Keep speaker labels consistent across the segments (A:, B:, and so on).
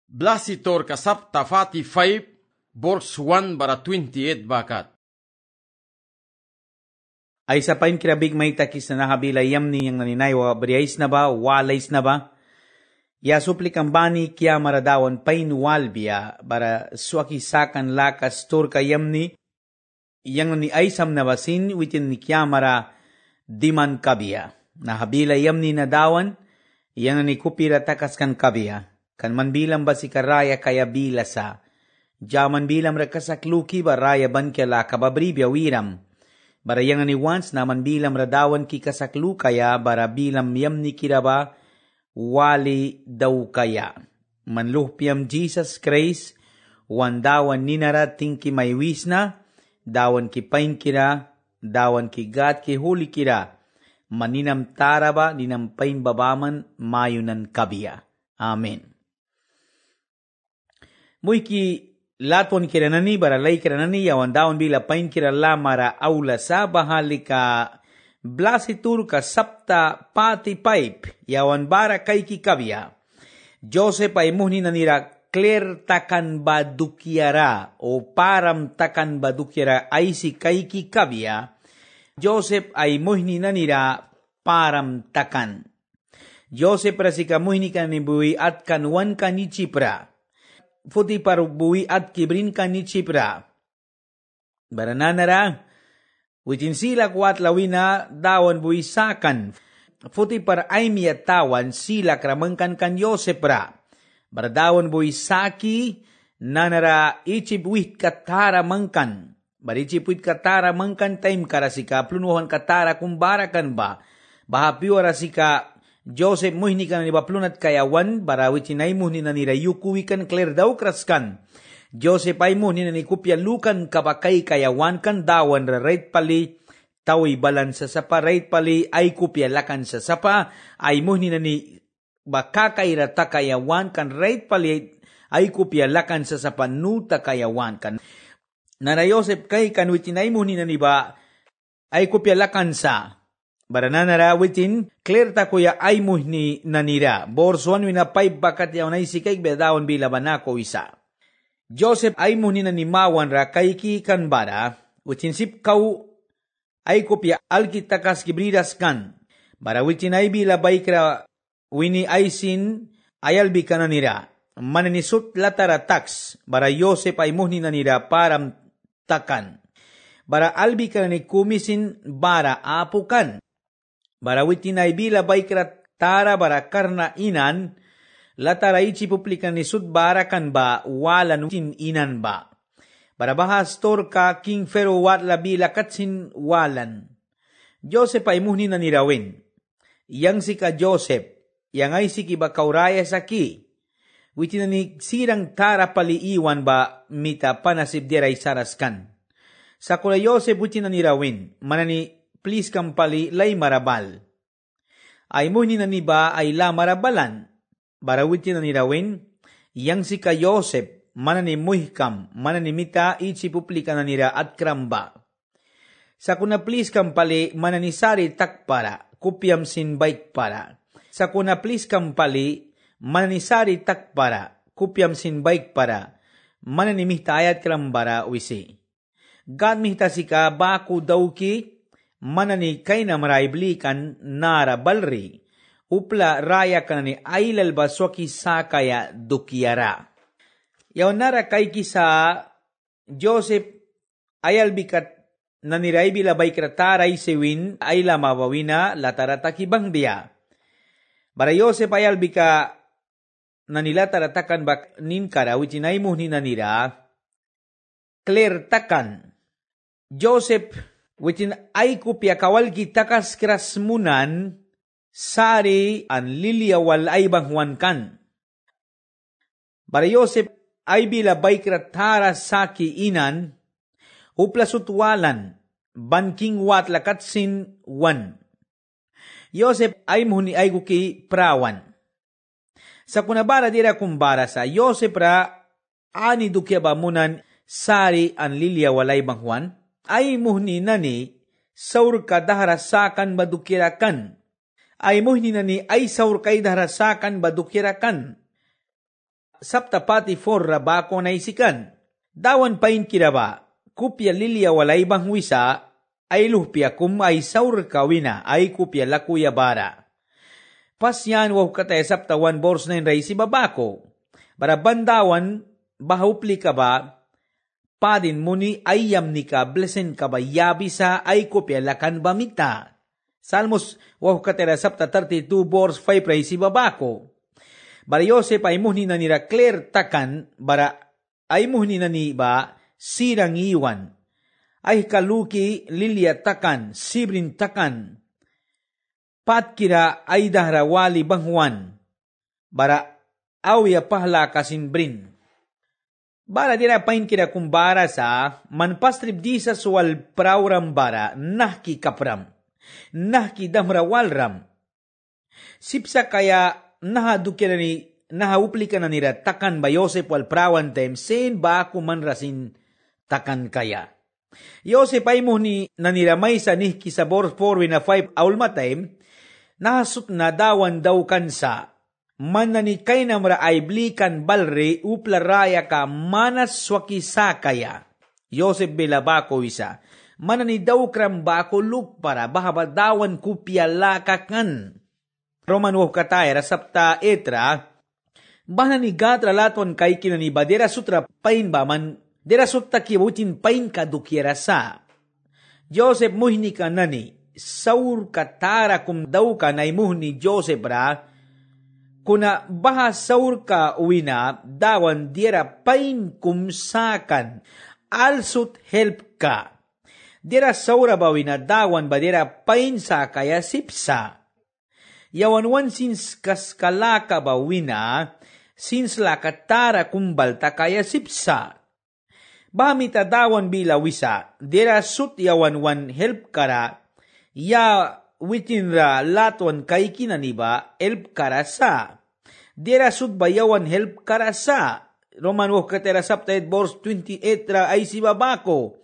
A: Blasitor kasapta 45, verse 1 bara 28 bakat.
B: Ay sa pain kirabig may takis na nahabila yamni yang naninaywa beriais na ba, walais na ba? Ya suplikang bani kya maradawan pain walbia bara suaki sakan lakas turka yamni yang nani aisam na basin witin ni kya mara diman kabia. Nahabila yamni na dawan yang nani kupira takaskan kabia. Kan manbilang ba si karaya kaya bilasa. Jaman bilam rakasakluki ba raya ban kala kababribya wiram. Bara yang ani once naman bilam radawan ki kasaklu kaya bara bilam yamni kiraba wali daw kaya. Manluhpiam Jesus Christ wan dawan ninara tingki may wisna dawan ki pain kira dawan ki God ki huli kira maninam taraba ninam pain babaman mayunan kabiya. Amen. Muy ki laton kiranani baralay kiranani yawan daon bila pain kirala mara aula sa bahalika blasitur ka sapta pati pipe yawan bara kay kikabya. Joseph ay muhni nanira clear takan badukiara o param takan badukiara ay si kay kikabya. Joseph ay muhni nanira param takan. Joseph rasika muhni kanibui at kanwan kanichipra. Futi parubui at kibrin ka ni Chipra. Barananara, witin sila kuat lawina dawan bui sakan. Futi par aimi at tawan sila kramangkan kan Yosepra. Baradawan bui saki nanara ichipwit katara mangkan. Barichipwit katara mangkan time karasika plunuhan katara kumbarakan ba. Bahapiwa rasika Joseph muhni kan ni baplunat kayawan barawit sinay muhni na nirayukuwikan clear daw kraskan. Joseph ay muhni na ni kupyalukan kabakay kayawan kan dawan right pali tawi balan sa sapa right pali ay kupyalakan sa sapa ay muhni na ni bakakairata kayawan kan right pali ay kupyalakan sa sapa nuta kayawan kan. Nana Joseph kay kanwit sinay muhni na ni ba ay kupyalakan sa barananara witin clear ta kuya ay muhni nanira. Borsuan wina 5 bakat yaw na isikay bedawan bila banako isa. Joseph ay muhni nanimawan ra kayki kan bara. Witin sipkaw ay kopya alkitakas kibridas kan. Bara witin ay bila baykra wini ay sin ayalbi ka nanira. Mananisut latara tax. Bara Joseph ay muhni nanira param takan. Bara albi ka ni kumisin bara apukan. Barawiti na ibila baykrat tara bara karna inan, latara ichi publikan ni sud barakan ba, walan tin inan ba. Barabahas tor ka king Pharaoh wat labila katsin walan. Joseph ay muhni na nirawin. Yang si ka Joseph, yang ay si kibakauraya saki. Witi na ni sirang tara paliiwan ba, mita panasib diray saraskan. Sa kula Joseph witi na nirawin, manani please kampali lay marabal. Ay muhni na niba ay la marabalan. Barawiti na nirawin, yang si ka Joseph, manani muhkam, manani mita ichi publika na nira at kramba. Sa kuna please kampali, manani sari takpara, kupyam sin baik para. Sa kuna please kampali, manani sari takpara, kupyam sin baik para, manani mihta ayat krambara wisi. God mihta sika baku dawki, manani kay na maraiblikan nara balri, upla raya kanani ailal baswaki sakaya dukiara. Yaw nara kay kisa Joseph ayalbikat naniraibi labay krataray sewin ayla mawawina latarataki bang dia. Bara Joseph ayalbika nanilataratakan bak ninkara wichinay muhni nanira clear takan. Joseph witin ay kupya kawal kitakas krasmunan sari an liliawal ay banghuan kan. Bara Joseph ay bila baykrat tara saki inan uplasutwalan banking wat lakatsin wan. Joseph ay muhni ay kuki prawan. Sa kunabara dira kumbara sa Joseph ra ani dukya bamunan sari an liliawal ay banghuan. Ay muhni nani saur ka daharasakan badukirakan. Ay muhni nani ay saur kay daharasakan badukirakan. saptapati forra bako na isikan. Dawan pain kiraba, kupya lilia walay bang wisa, ay luhpya kum ay saur kawina, ay kupya lakuya bara. Pasyan waw katay saptawan bors na ray si babako. Bara bandawan, bahupli ka ba, padin muni ayam ni ka, blesen ka ba, yabisa ay kupya lakan bamita. Salmos waw katay sapta 32 bors 5 ray si babako. Bara Yosef ay muhni na nira clear takan, bara ay muhni na ni ba sirang iwan. Ay kaluki lilia takan, sibrin takan. Patkira ay dahrawali bangwan. Bara awya pahla kasinbrin. Bara dira pain kira kumbara sa manpastrib di sa suwal prawram bara nahki kapram. Nahki damrawalram. Sipsa kaya nahadukira ni nahauplika na nira takan ba Yosef wal prawan tem sen ba kumanrasin takan kaya. Yosef ay mo ni naniramay sa nihki sa bor 4 na 5 aulma time nahasut na dawan daw kansa man na ni kay namra ay blikan balre upla raya ka manas swaki sakaya. Yosef belabako isa man na ni daw kram bako lukpara bahaba dawan kupya lakakan. Roman wo katay rasapta etra bahna ni gatra laton kay kinani badera sutra pain ba man dera sutta kibutin pain ka dukiera sa. Joseph muhni ka nani saur katara kum daw ka na imuhni Joseph ra kuna baha saur ka uwina dawan dera pain kum sakan alsut help ka. Dera saura bawina dawan ba dera pain sa kaya sipsa. Yawanwan sins kaskalaka bawina, sins lakatara kumbalta kaya sipsa. Bamita dawan bila wisa, dera sut yawanwan help kara, ya witinra latwan kay kinaniba help kara sa. Dera sut bayawan help kara sa. Roman wo katera saptaet bors 28 ra ay si babako.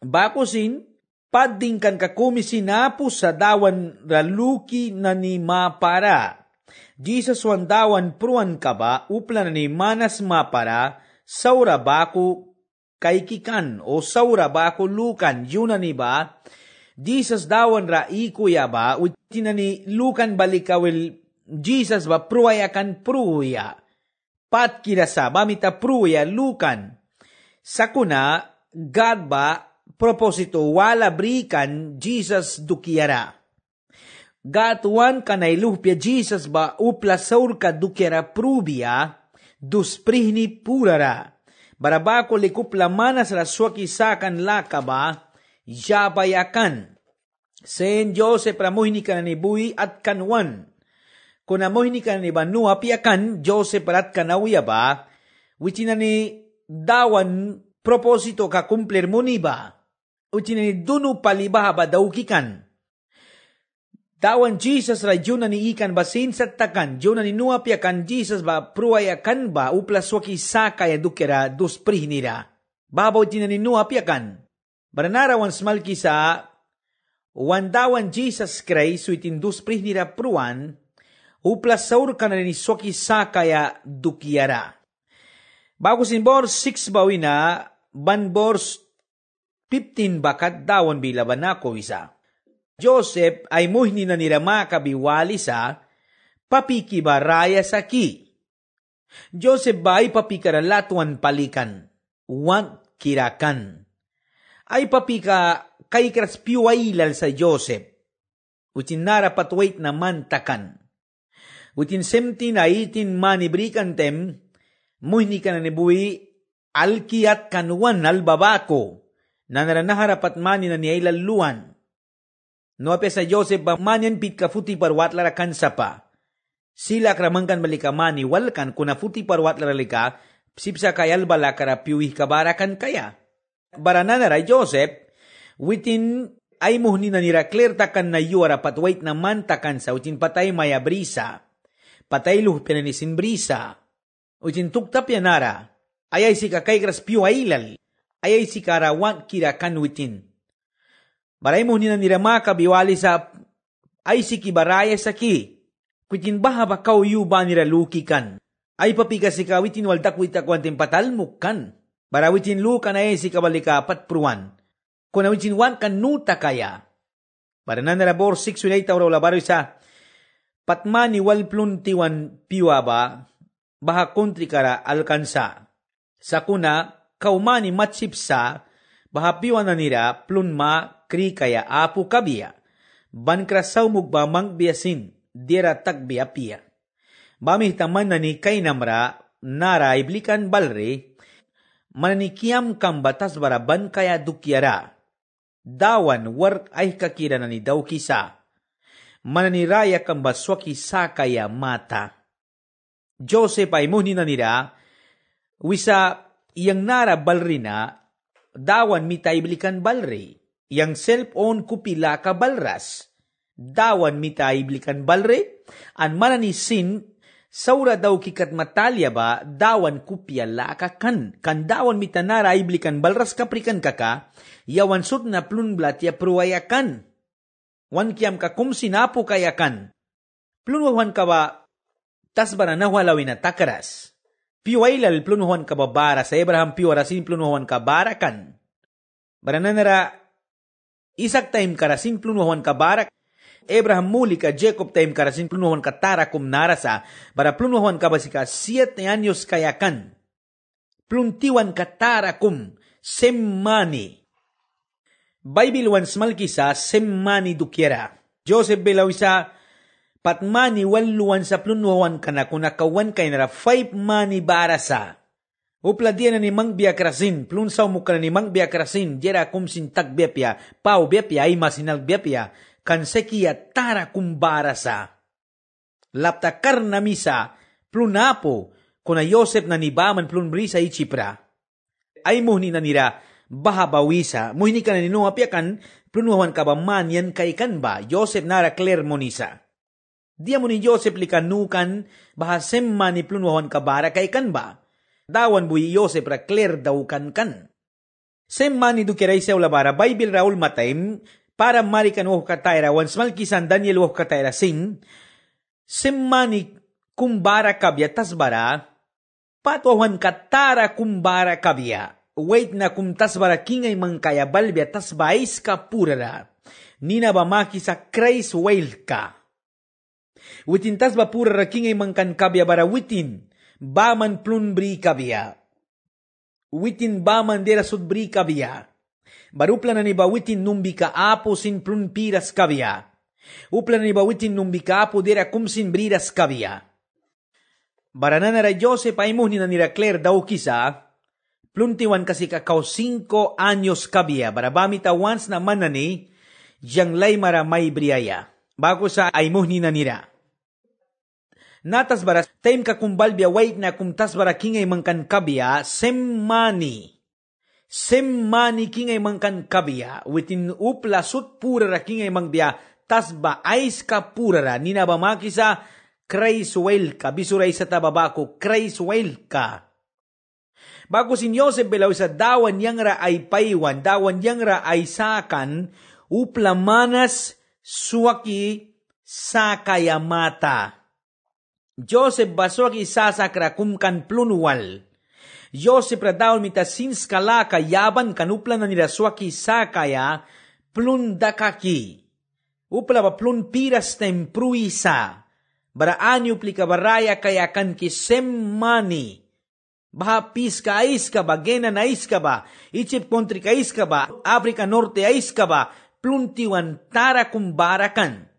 B: Bako sin, pading kan kakumisinapo sa dawan raluki na ni mapara. Jesus wan dawan pruan ka ba, upla na ni manas mapara, saura bako kay kikan o saura bako lukan, yun na ni ba? Jesus dawan ra ikuya ba, uti na ni lukan balikawil, Jesus ba pruayakan pruya. Pat kirasa, mamita pruya lukan. Sakuna, God ba, proposito wala brikan Jesus dukiara. Gatuan kanay luhpya Jesus ba upla saur ka dukiara prubia dusprihni purara. Barabako likupla manas raswaki sakan laka ba yabayakan. Sen Joseph ramuhini ka ni bui at kanwan. Kung amuhini ka ni banua piakan Joseph at kanawiya ba wichina ni dawan proposito ka kumplir mo ni ba? Ucina ni dunu palibaha ba daw kikan? Dawan Jesus ra yun na ni ikan ba sinsat takan, yun na ni nuapyakan Jesus ba pruayakan ba uplas waki sakaya dukera dusprih nira. Babaw tina ni nuapyakan. Baranarawan smal kisa, wandawan Jesus Christ suitin dusprih nira pruan, uplas saur ka na ni swaki sakaya dukiara. Bago sinbor 6 bawina, banbors 15 bakat dawan bilaban ako isa. Joseph ay muhni na nirama kabiwali sa papikibaraya sa ki. Joseph ba ay papikaralatuan palikan, want kirakan. Ay papika kay kraspiwailal sa Joseph. Utin narapatwait na mantakan. Utin 17 na 18 manibrikan tem, muhni ka na nibuhi alkiat kanuan albabako. Na naranaharapat mani na niyailaluan. No ape sa Joseph ba manyan pit ka futi parwat larakan sa pa. Sila kramangkan balikamani walkan kuna futi parwat laralika sipsa kayal bala kara piwih kabarakan kaya. Baranana Joseph witin ay muhni na nirakler takan na yuara patwait na mantakan sa utin patay maya brisa. Patay luhpina ni sinbrisa. Utin tuktap yanara. Ayay si kakay kras piwailal. Ayay si karawan kirakan witin. Baray mo na nirama kabiwali sa ay si kibaraya sa ki. Kuitin baha bakaw yu ba niraluki kan. Ay papigas si kawitin waldak wita kwantin patalmukan. Barawitin luka na si kabalika patpruan. Kung awitin wan kan nuta kaya. Baranan na labor 6 winay tawraw labaro sa patmani walplun tiwan piwaba baha kontri kara alkansa. Sakuna kaumani matsipsa baha piwan na nira plunma kri kaya apu kabiya. Bankrasaw mugba mangbiyasin dira tagbiya piya. Bamih taman na ni kay namra nara iblikan balre mananikiam kam batas baraban kaya dukyara. Dawan war ay kakira na ni daw kisa. Mananiraya kam baswaki sa kaya mata. Joseph ay muhni na nira wisa iyang nara balri na dawan mita iblikan balre. Yang self-own kupila ka balras. Dawan mita iblikan balre. An mananisin saura daw kikat matalya ba, dawan kupya laka kan. Kan dawan mitanara iblikan balras kaprikan kaka, yawan sut na plunblat ya pruwayakan. Wan kiam ka kum sinapo kayakan. Plunwahan ka ba, tas bara nawalawin na takaras. Piwailal plunwahan ka ba bara sa Abraham piwarasin plunwahan ka barakan. Bara nanara, isak time karasin plunwahan ka barak. Abraham muli ka Jacob time karasin plunuhon ka tarakum narasa, bara plunuhon ka basika 7 anyos kayakan. Pluntiwan ka tarakum semmani. Bible wan smalkisa semmani dukyera. Joseph belawisa patmani waluan sa plunuhon ka na kunakawan kay nara 5 mani barasa. Upla diya na ni mang biakrasin, plunsaw mo ka na ni mang biakrasin, jera kumsin tag biapya, pau biapya, ay masinal biapya, kan sekia tara kumbarasa. Lapta karna misa, plunapo, kuna Yosef na nibaman plunbri sa Ichipra. Ay muhni na nira, bahabawisa, muhni ka na ninuapyakan, plunuhan ka ba man yan kay kan ba, Yosef nara klermonisa. Diya mo ni Yosef likanukan, bahasemma ni plunuhan ka bara kay kan ba, dawan buhi Yosef ra kler daw kan. Semma ni dukiray sa ulabara, Bible raul matayim, para marikan katayra, once malkisan Daniel katayra sin, semmani kumbara kabya tasbara, patuhan katara kumbara kabya, wait na kum tasbara kingay mangkaya balbya tasbais ka purara, nina ba makisa Christ wail ka. Witin tasba purara kingay mangkan kabya bara witin, baman plunbri kabya, witin baman dera sudbri kabya, barupla na ni bawitin numbi ka apo sin plunpiras kabya. Upla na ni bawitin numbi ka apo dira kumsin bridas kabya. Baranan na Joseph ay muhni na nira Claire daw kisa, pluntiwan kasi kakaw 5 anyos kabya, barabamita once na manani, jang lay mara may briyaya. Bago sa ay muhni na nira. Natas bara, time ka kumbalbya, wait na kumtas bara kingay mangkan kabya, semmani. Semmani kingay mangkan kabya, witin upla sut purara kingay mangbiya, tasba ais ka purara, ninaba makisa, Christwell ka, bisuray sa tababako, Christwell ka. Bago sin Yosef belaw sa dawan yang ra ay paywan, dawan yang ra ay sakan, upla manas suwaki sakayamata. Joseph baswaki sasakra kumkan plunwal. Yosef radaw mita sins kalaka yaban kanupla na nila swaki sakaya plun dakaki. Upla ba plun piras tempruisa. Bara anyo plika baraya kaya kan kisemmani. Baha pis ka ais ka ba, gena na ais ka ba, Egypt country ka ais ka ba, Africa Norte ais ka ba, plun tiwan tara kumbarakan.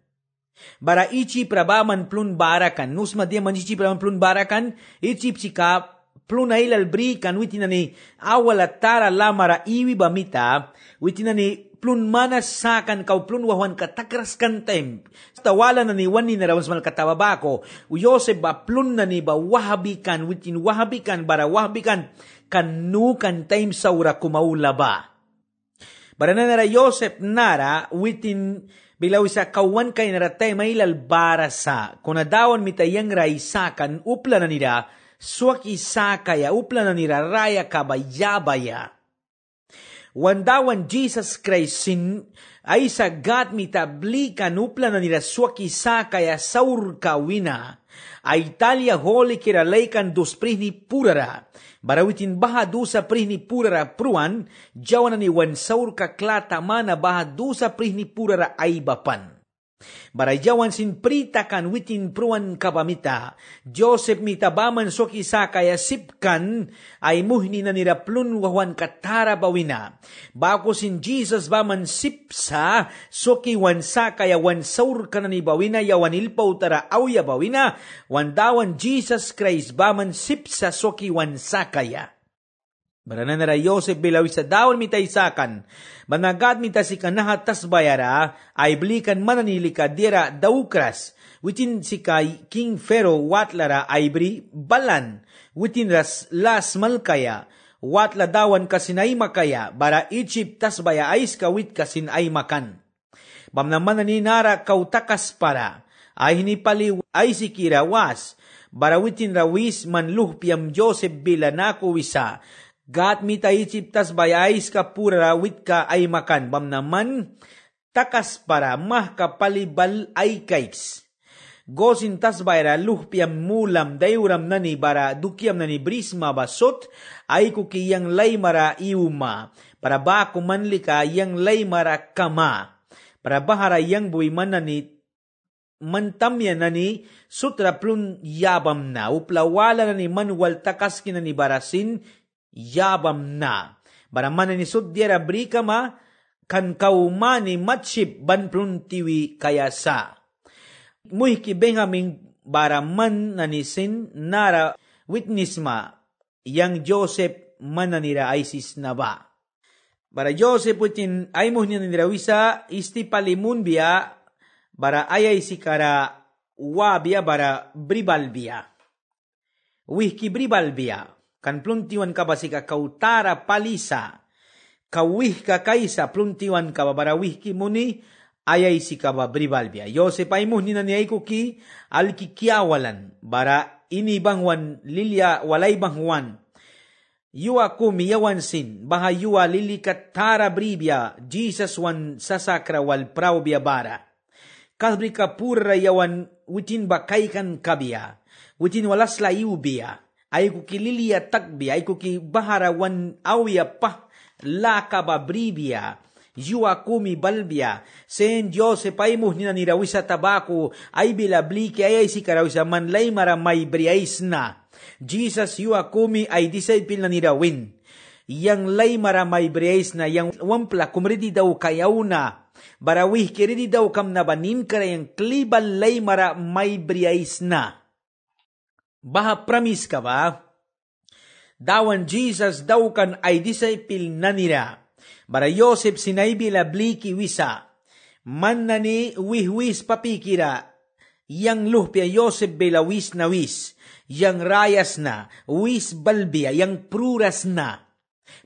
B: Bara Egypt rabaman plun barakan. Nusma dia man Egypt rabaman plun barakan, Egypt sika pluna ilal bri kan witinani awala tara lamara iwi bamita witinani plun manas sakan kau plun wawan katakras kan tem tawala na ni wani na rawans mal katababako Yosef ba plun na ni ba wahabikan witin wahabikan bara wahabikan kanukan time saura kumaula ba bara na nara Yosef nara witin bilaw sa kawan kay naratay mailal barasa kunadawan mitayang raisakan upla na nila swak isakaya upla na niraraya kabayabaya. Wandawan Jesus Christ ay sagat mitabli kanupla na nila swaki sa kaya saur kawina. Ay Italia holi kiralay kan dos prihni purara. Barawitin baha dusa prihni purara pruan, jawa na ni wan saur kaklata mana baha dusa prihni purara ay bapan. Barayjawan sin prita kan witin pruan kabamita, Joseph mitabaman so kisa kaya sipkan, ay muhni na niraplun wawan katara bawina. Bako sin Jesus baman sipsa, so ki wansa kaya wansaur ka na ni bawina, yawan ilpaw tara awya bawina, wandawan Jesus Christ baman sipsa so ki wansa kaya. Barananara Yosef bilawi sa dawan mitaysakan, managad mitasikan nahat tas bayara, ay belikan mananili ka dira daukras, witin si kay King Pharaoh watlara ay bri balan, witin las malkaya, watla dawan kasinay makaya, bara Egypt tas baya ais kawit kasin ay makan. Bamnaman ni nara kautakas para, ay hinipali ay sikira was, bara witin rawis manluh piam Joseph bila naku wisa, gat mita Egypt tas bayais ka pura wit ka ay makan. Bam naman takas para mah kapalibal ay kais. Gosin tas bayra luhpiam mulam dayuram nani bara dukiam nani brisma basot ay kukiyang lay mara iuma. Para ba kumanli ka yang lay mara kama. Para bahara yang buwi man nani mantamya nani sutra plun yabam na. Uplawala nani manwal takas kinani barasin yabam na. Baraman ni sudyara brikama kan kaumani matship banplun tiwi kayasa. Muy kibengaming baraman nanisin nara witness ma yang Joseph mananira ISIS na ba. Bara Joseph putin ay mo nira wisa isti palimun biya bara ayay sikara wabia bara bribalbia. Wihki bribalbia. Kan pluntiwan ka ba si kautara palisa, kawih ka kaysa pluntiwan ka ba barawih ki muni, ayay si ka ba bribalbia. Yosef ay muhni na niyay kuki, alkikiawalan, bara inibangwan lilya walay bangwan. Yuwa kumiyawan sin, baha yuwa lilikat tara bribia, Jesus wan sasakra wal praubia bara. Kasbri ka pura yawan witin bakaykan kabia, witin walas layubia. Ay kukililia takbi, ay kukibaharawan awya pa, lakaba bribia, yuwa kumi balbia, sen Joseph ay muhni na nirawisa tabako, ay bilabliki ay si karawisa manlay maramay briais na. Jesus yuwa kumi ay disciple na nirawin. Yang lay maramay briais na, yang wampla kumridi daw kayaw na, barawih kiridi daw kam nabanin karayang klibal lay maramay briais na. Baha promise ka ba? Dawan Jesus daw kan ay disciple na nila. Bara Yosef sinaybila bliki wisa. Man na ni wihwis papikira. Yang luhpia Yosef bela wis na wis. Yang rayas na. Wis balbia. Yang pruras na.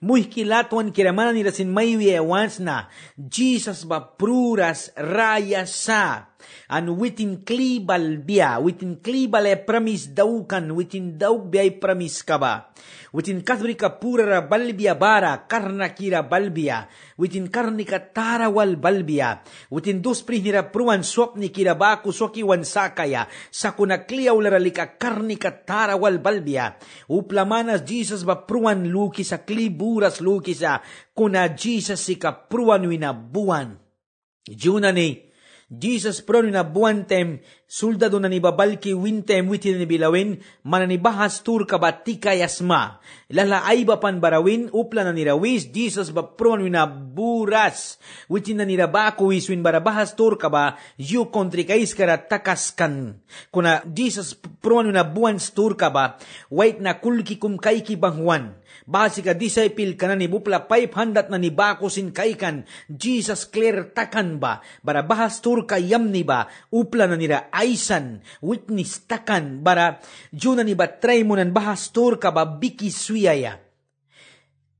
B: Muy kilatuan kiramanan nila sin maywe once na. Jesus ba pruras rayas sa. An witin klibal biya, witin klibal ay pramis daukan, witin daug biya ay pramis ka ba? Witin kasbri ka pura balbiya bara, karna kira balbiya, witin karni ka tarawal balbiya, witin duspri nira pruan swap ni kira baku soki wan sakaya, sakuna kliyaw larali ka karni ka tarawal balbiya, uplamanas Jesus ba pruan luki sa kliburas luki sa, kuna Jesus si ka pruan winabuan. Juna ni, Jesus prono na buwan tem, suldado na ni babalki wintem witin ni bilawin, mananibahas tur kabatika yasma. Lala ay ba pan barawin, upla na nirawis, Jesus ba prono na buras, witin na nirabako wiswin barabahas tur kaba, yu kontri kais kara takaskan. Kuna Jesus prono na buwan tur kaba, wait na kulki kum kaiki bangwan. Basi ka disciple ka na ni bupla 500 na ni bako sin kaikan, Jesus clear takan ba, barabahas tur kayam ni ba, upla na nira aisan, witness takan, bara, juna ni ba try mo nan bahas tur ka ba, biki suyaya.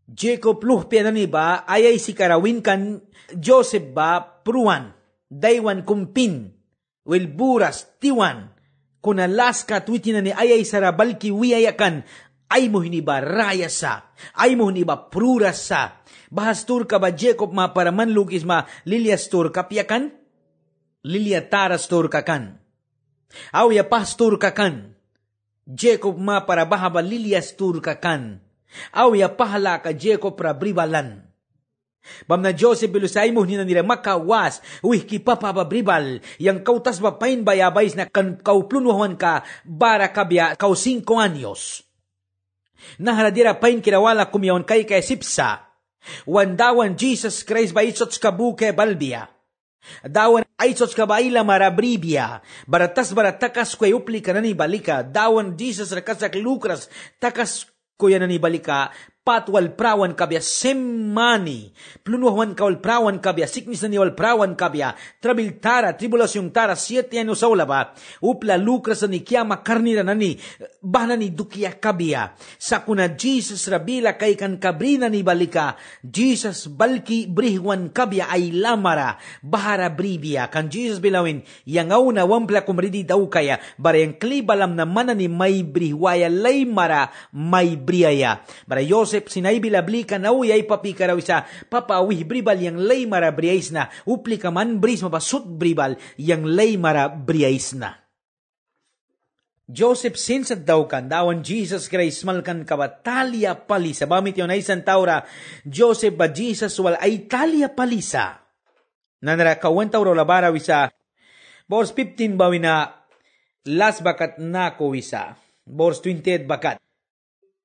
B: Jacob luhpia na ni ba, ayay si karawin kan, Joseph ba, pruan, daywan kumpin, wilburas, tiwan, kuna laska tuitin na ni ayay sarabalki wiyayakan, Ay mo hiniba raya sa, ay mo hiniba prura sa. Bahastur ka ba Jacob ma para manlugis ma lilyastur kapyakan? Lilyataras-tur kakan. Aw ya pastur kakan. Jacob ma para bahaba lilyastur kakan. Aw ya pahala ka Jacob para bribalan. Bam na Joseph bilusay mo nila makawas, uih ki papabribal, yang kautas ba pain bayabays na kan kauplunuhan ka, bara kabya kau 5 anyos. Nahaladira pain kirawala kumyawan kay sipsa, wandawan Jesus Christ ba itsots kabuke balbia. Dawan itsots ka ba ila marabribia, baratas baratakas kwe upli ka na ni balika, dawan Jesus rakasak lukras, takas kuya na ni balika, patwal prawan kabya semmani, plunuhan kawal prawan kabya, siknis na niwal prawan kabya, trabil tara, tribulasyong tara, 7 anos sa ulaba, upla lukras na ni kiyama karnira na ni, bahna ni dukia kabya, sa kuna Jesus rabila kay kan kabrina ni balika, Jesus balki brihwan kabya ay lamara, bahara bribia, kan Jesus bilawin, yang na wampla kumridi daw kaya, barayang klibalam na mana ni may brihwaya lay mara, may briaya, bara Joseph sinay bilabli ka na uyay papikaraw isa, papawih bribal yang lay mara briais na, upli ka man bris mapasut bribal yang lay mara briais na. Joseph sinsat daw kan, dawan Jesus Christ malkan ka ba talya palisa, bamit yun ay isang taura, Joseph ba Jesus wal ay talya palisa. Nanara kawan taura labaraw isa, verse 15 bawi na, las bakat na ko isa, verse 28 bakat.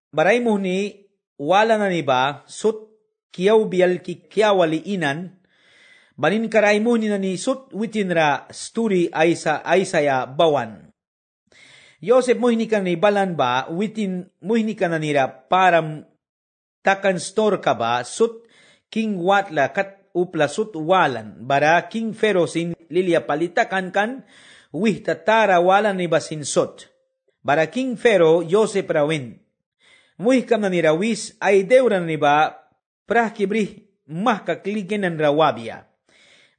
B: Baray mo ni, wala na niba, sut kiyaw biyal ki kiyawali inan, banin karay mo ni na ni sut witinra sturi ay saya bawan. Joseph mo hinikan ni balan ba, witin mo hinikan na nira param takan store ka ba, sut king watla kat upla sut walan, bara king ferosin lilia palitakan kan, wih tatara walan ni basin sut. Bara king fero, Joseph rawin. Muhikam na ni rawis ay deuran ni ba prah kibrih mah kakligen ng rawabia.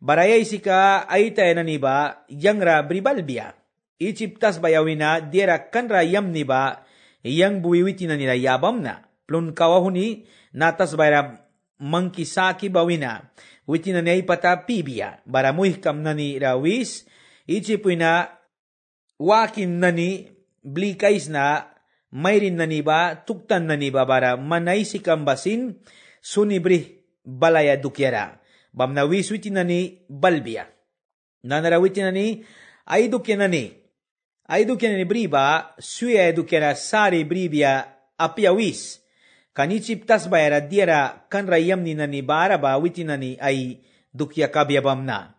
B: Barayay sika ay tayo na ni ba yang ra bribalbia. Ichiptas bayawina dira kan rayam ni ba yang buwiwiti na nila yabam na. Plun kawahuni natas bayra mangkisaki bawina. Witi na niya ipatapibia. Bara muhikam na ni rawis ichipuy na wakin na ni blikais na mayrin na niba, tuktan na niba bara manay si kambasin, sunibrih balaya dukyara. Bamnawis witi na ni balbia. Nanarawiti na ni, ay dukya na ni. Ay dukya na ni briba, suya dukyara sari bribia apiawis. Kanichiptas bayara diara kanrayam ni na ni bara ba witi na ni ay dukya kabyabam na.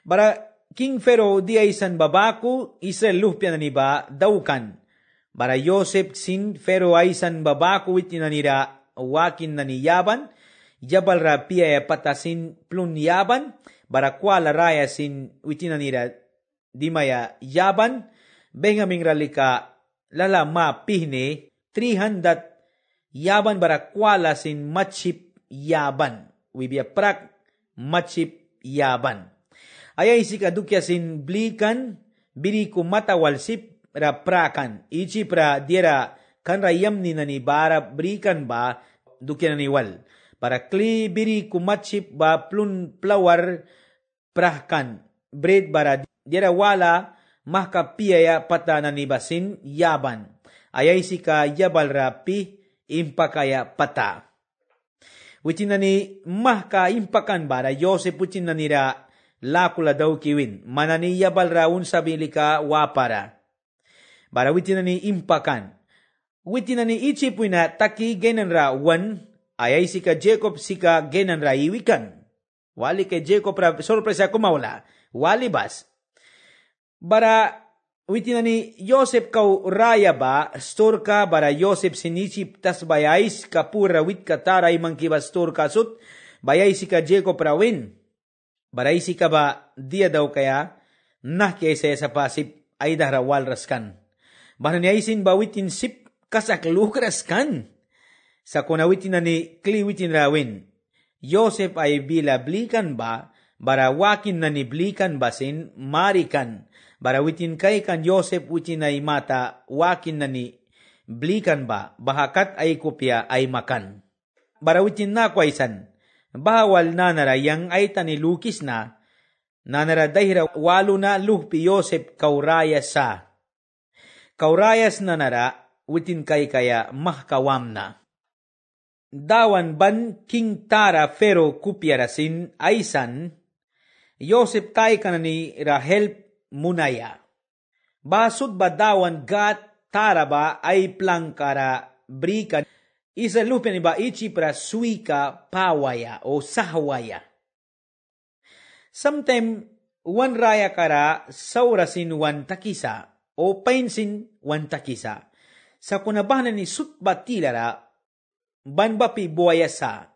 B: Bara King Pharaoh di ay san babaku, Israel luhpya na ni ba dawkan. Bara Joseph sin Pharaoh ay san babaku witi na nira wakin na ni yaban, jabal ra pia patasin plun yaban, bara kwala raya sin witi na nira dimaya yaban, bengaming ralika lalama pihne 300 yaban bara kwala sin machip yaban, wibya prak machip yaban. Ayay si kadukya sin blikan, biri kumatawalsip, ra prakan, ichi pra diera kan rayam ni nani bara brikan ba dukya naniwal. Para kli biri kumachip ba plun plawar prahkan, bread bara diera wala mahkapiyaya pata nani basin yaban. Ayay si ka yabal rapi impakaya pata. Witin nani mahka impakan bara Joseph putin nanira lakula daw kiwin. Manani yabal raun sabili ka wapara. Bara witin na ni impakan. Witin na ni ichipuy na taki genan ra wan, ayay si ka Jacob si ka genan ra iwikan. Wali kay Jacob ra sorpresa kumawala. Wali bas. Bara witin na ni Joseph kau raya ba, store ka bara Joseph sinichip tas bayais kapura wit kataray mangkibas store ka sut, bayay si ka Jacob ra win. Baray si ka ba dia daw kaya, nah kaysa sa pasip ay dahra walras kan. Bahna ni aisin bawitin sip kasak lukras kan. Sa kunawitin na ni kliwitin rawin. Joseph ay bila blikan ba, bara wakin na ni blikan basin, marikan. Bara witin kay kan Joseph witin ay mata, wakin na ni belikan ba, bahakat ay kopya ay makan. Barawitin na kwaisan, bahawal nanara yang ay tanilukis na, nanara dahira walo na luhpi Yosef kaurayas sa. Kaurayas nanara, witin kaya mahkawam na. Dawan ban king tara fero kupyarasin aysan, Yosef tay ka na ni Rahel munaya. Basud ba dawan gat tara ba ay plangkara brikan, isa lupa ni ba ichi pra suika pawaya o sahawaya. Sometime wan raya kara saurasin wan takisa o painsin wan takisa. Sa kunabahan ni sutba tilara, banbapi buaya sa.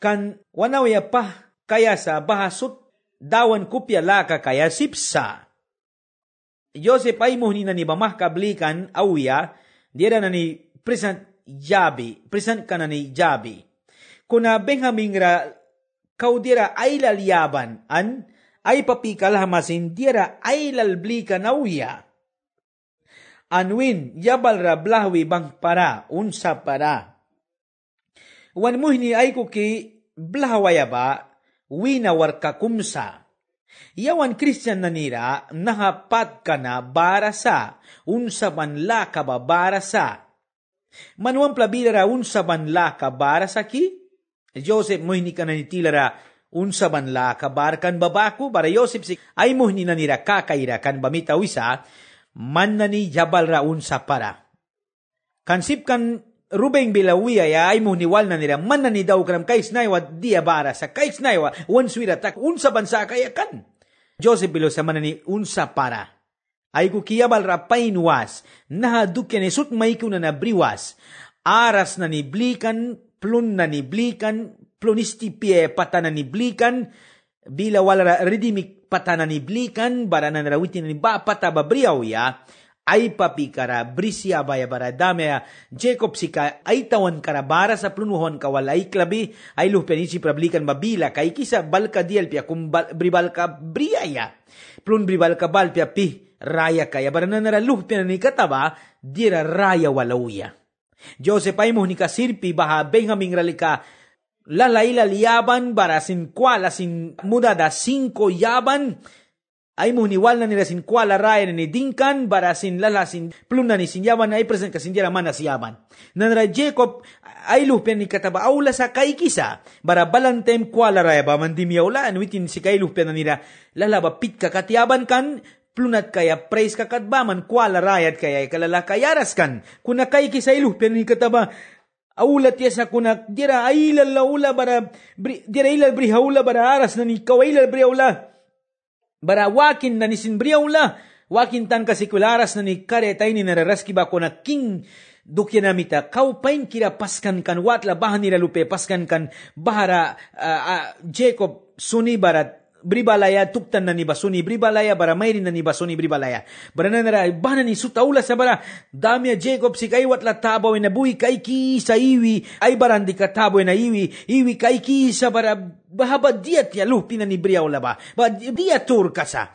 B: Kan wanawaya pa kaya sa bahasut dawan kupya laka kaya sipsa. Joseph ay muhni na ni bamah kablikan awya, dira na ni present ka na ni Jabi. Kuna Benjamin ra kaudira ay lalyaban, ay papikalhamasin dira ay lalblikan awya. Anwin, yabal ra blahwi bang para, unsa para. Wan muhni ay kuki blahwaya ba, winawar kakumsa. Yawan Christian na nira, nahapat ka na barasa, unsa banla ka ba barasa. Manuang plabilara unsa banla ka barasa ki? Joseph muhni ka na nitilara, unsa banla ka barkan babaku, bara Joseph si ay muhni na nira kakaira kan bamitaw isa, man na ni jabal ra unsa para. Kansip kan Rubeng bilawiya ya ay muhniwal na nila, man na ni daw kanam kais naiwa dia barasa, kais naiwa wanswira tak unsa bansa kaya kan. Joseph bilo sa man na ni unsa para. Ay kukiyabal ra painwas, nahadukyan isut maikuna na briwas, aras na ni blikan, plun na ni blikan, plunisti pie patana ni blikan, bila wala redimik patana ni blikan, bara na narawitin ni ba pataba briaw ya, ay papikara brisya baya bara damea Jacob sika ay tawan karabara sa plunuhon kawal ay klabi ay lupenisi prablikan babila kay kisa balka dialpia kum bribal ka briaya plun bribal ka balpia pi raya kaya bara na naraluhpia ni kataba dira raya walauya. Joseph ay muhni ka sirpi baha Benjamin ralika lalaila liyaban bara sin kwala sin mudada 5 yaban ay muhniwal na nila sin kwala raya na ni dingkan bara sin lala sin plum na ni sin yaban na ay present kasin dira man na si yaban. Nanara Jacob ay lupen ni kataba aula sa kay kisa bara balantem kwala raya ba mandimiyawlaan witin si kay lupen na nila lala ba pit ka katyaban kan plunat kaya praise ka katbaman kwala rayat kaya kalala kayaras kan kuna kay kisa ilupen ni kataba aulat yes na kuna dira ay lalaula bara dira ilal brihaula bara aras na ni kawailal brihaula bara wakin na ni sinbriaula, wakin tan kasikularas na ni karetay ni nararaski ba ko na king dukyanamita, kaupain kira paskan kan watla bahan nila lupe paskan kan bahara Jacob suni barat bribalaya tuktan na ni basuni bribalaya bara mayrin na ni basuni bribalaya. Bara na nara bahan ni sutaula sa bara damya Jacob si kay watla tabaw na buhi kay ki sa iwi ay barandi ka tabaw na iwi kay ki sa bara bahaba diat ya lupi na ni briaula ba dia tur kasa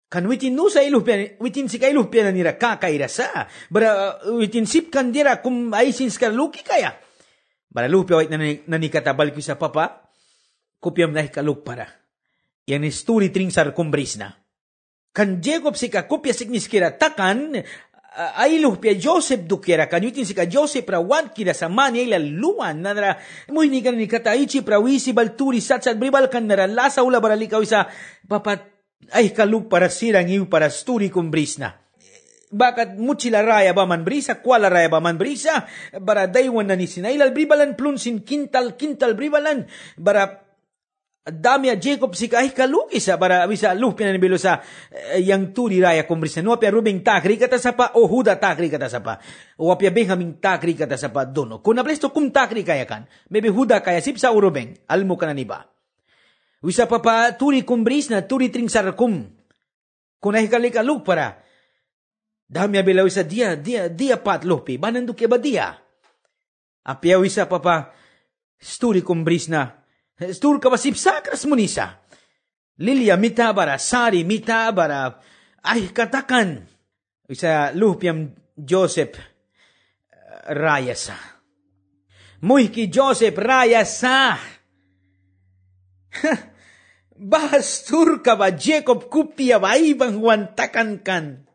B: kan witin no sa ilupian witin si kay lupian na nira kakaira sa bara witin sip kan dira kum ay sinskar luki kaya bara lupi wait na ni katabal ko sa papa kupyam na hikaluk para yang ni story tringsar kumbris na. Kan Jacob si ka kopya signis kira takan, ay luhpya Joseph dukira kan yutin si ka Joseph rawad kira sa mani ay laluan na nara muhini kan ni kataichi prawisi balturi satsat bribal kan nara lasa ula baralikaw isa papat ay kaluk para sirang iw para story kumbris na. Bakat muchila raya ba man brisa, kwala raya ba man brisa, bara daywan na ni sinailal bribalan plunsin kintal bribalan, bara dami Jacob si kahit kalukis para bisa lupi na nibilo sa yang turi raya kumbrisa. No apya Rubeng takri kata sa pa o Huda takri kata sa pa o apya Benjamin takri kata sa pa dono. Kung napresto kum takri kaya kan, maybe Huda kaya sip sa Rubeng, almo ka na niba. Wisa pa turi kumbris na turi tringsar kum. Kung nahikaluk para dami abilaw isa dia pat lupi, bananduk ya ba dia? Apya wisa pa turi kumbris na stur ka basip sakras munisa. Lilia mita bara, sari mita bara, ay katakan. Isa lupiam Joseph, rayasa. Muy ki Joseph rayasa. Bahastur ka ba Jacob kupya ba ibang wantakan kan.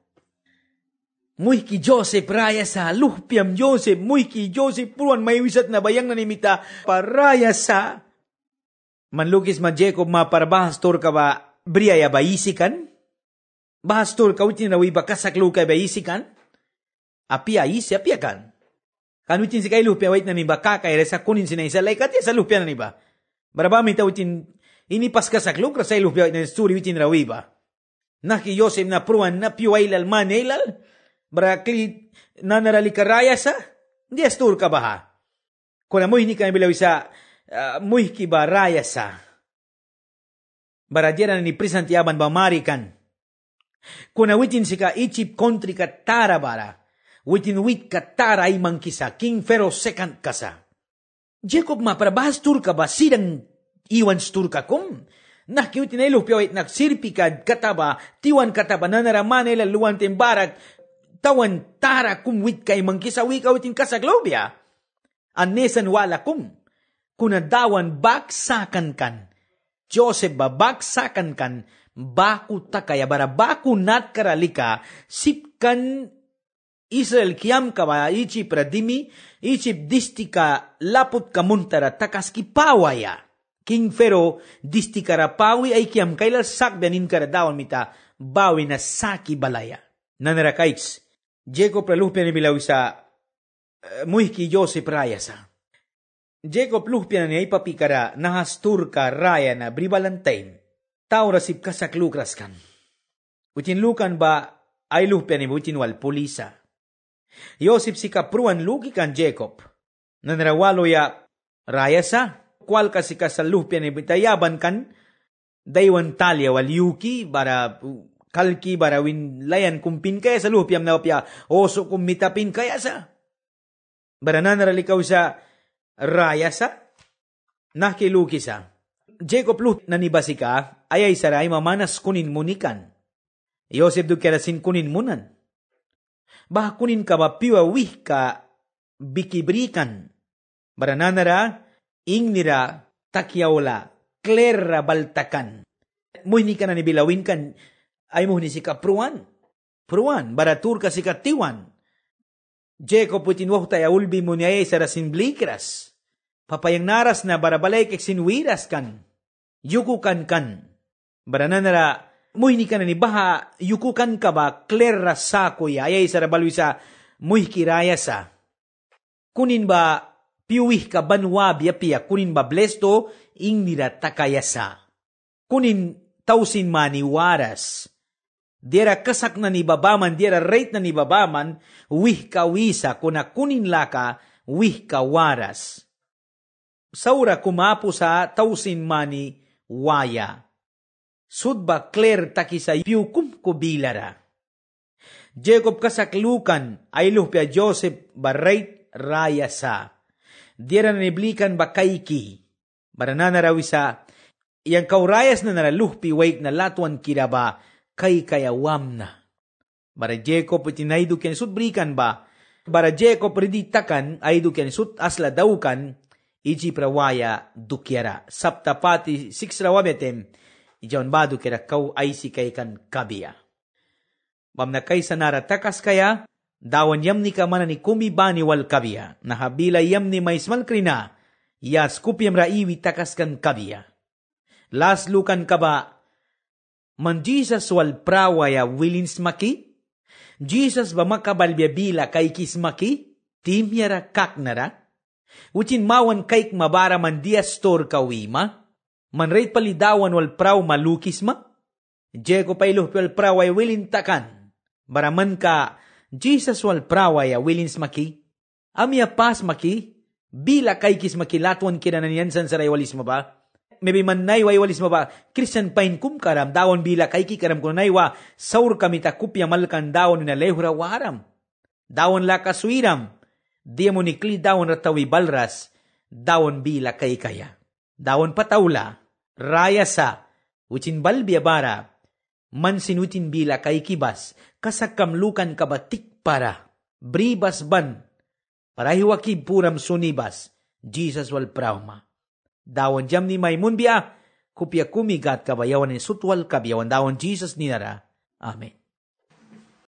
B: Muy ki Joseph rayasa. Luhpiam Joseph. Muy ki Joseph puruan may wisat na bayang nanimita parayasa. Manlukis ma Jacob ma para bahastur ka ba briaya ba isikan? Bahastur ka utin na wiba kasaklu ka ba isikan? Apia isi apia kan. Kanutin si kay luhpia wait na niba kakay sa kunin sinay sa laikat ya sa luhpia na niba. Baraba mi utin inipas ka sa kluk sa luhpia wait na story utin rawi ba. Naki Yosef na pruan na piwailal maneilal. Barakli nanarali karaya sa. Di astur ka ba ha? Kuna mo hini ka bilaw sa muhki ba raya sa. Baradira ni prisantiaban ba marikan. Kuna witin si ka Egypt country ka tara bara. Witin wit katara ay mangkisa, King Pharaoh second kasa. Jacob ma para bahas tur ka ba sidang iwan stur ka kum? Nakiutin ay lupyo at nagsirpi ka kataba, tiwan kataba na naraman ay laluan timbarak, tawan tara kum wit kay mangkisa wika witin kasaglobya. Anesan wala kum, kunadawan baksakan kan. Joseph ba baksakan kan, baku takaya bara baku nat karalika, sipkan Israel kiam ka ba Egypt radimi, Egypt distika laput kamuntara takas ki pawaya. King Pharaoh distika rapawi ay kiam kailal sakbanin karadawan mita bawi na saki balaya. Nanarakaits, Jacob raluhpia ni bilaw sa muhki Joseph raya sa. Jacob luhpia na niya ipapikara nahastur ka raya na bribalantay. Tao rasip ka sa klukras kan. Utin lukan ba ay luhpia ni butin wal pulisa. Yosef si kapruan lugi kan Jacob. Nanrawalo ya raya sa. Kwal kasi kasalupya ni bitayaban kan. Daywan talya wal yuki bara kalki bara win layan kumpin kaya sa lupyam na opya. Oso kumitapin kaya sa. Bara nanaralikaw sa raya sa. Nakiluki sa. Jacob lup nanibasi ka. Ayay saray mamanas kunin munikan. Yosef do kerasin kunin munan. Bah kunin ka ba piwawih ka bikibrikan. Barananara, ingnira, takyawla, klera baltakan. Muhni ka na nibilawin kan, ay muhni si kapruan. Pruan, baratur ka si katiwan. Jacob putinwah tayo ulbi mo niya ay sarasin blikras. Papayang naras na barabalay kek sinwiras kan. Yukukan kan. Barananara, muhni ka na ni baha, yukukan ka ba, klera sa kuya, ayay sarabalwi sa muhkiraya sa. Kunin ba, piwih ka banwa biya kunin ba blesto, ingnira takaya sa. Kunin tausin mani waras. Dira kasak na ni babaman, dira rate na ni babaman, wih ka wisa, kuna kunin laka, wih ka waras. Saura kumapo sa tausin mani waya. Sudba clear takisa piukum ko bilara. Jacob kasaklukan ay luhpya Joseph barait raya sa. Dira naniblikan ba kayki. Barananarawi sa yang kaurayas na naraluhpi wait na latuan kiraba kay kayawam na. Bara Jacob itinaydo ken sudbrikan ba. Bara Jacob riditakan ay do ken sut asla daukan iji prawaya dukyara. Saptapati 6 rawabetem. Ijawan badu kira kau ay si kay kan kabiya. Bam na kay sa naratakas kaya, dawan yam ni kamana ni kumibani wal kabiya. Nahabila yam ni maismal krina, yas kupyam raiwi takas kan kabiya. Laslukan ka ba, man Jesus wal prawaya wilins maki? Jesus ba makabalbiyabila kay kismaki? Timyara kaknara? Ucin mawan kayk mabara man diastor kawima? Manrate palidawan wal praw malukis ma? Jego pailuh wal praw ay wilin takan. Baraman ka, Jesus wal praw ay wilins maki? Amya pas maki? Bila kay kis makilatuan kina nanyansan saray walis mo ba? Maybe man naywa walis mo ba? Christian pain kum karam, dawon bila kay kikaram ko naywa, saur kami takupya malkan dawon na lehura waram. Dawon la kaswiram, di mo nikli dawon ratawi balras, dawon bila kay kaya. Dawon patawla, raya sa, ucin balbia bara, mansinutin bila kay kibas, kasakamlukan kabatik para, bribas ban, Parahiwakib puram sunibas, Jesus wal prauma. Dawon jam ni Maimun biya, kupya kumigat kabayawan ni sutwal kabayawan dawon Jesus ninara. Amen.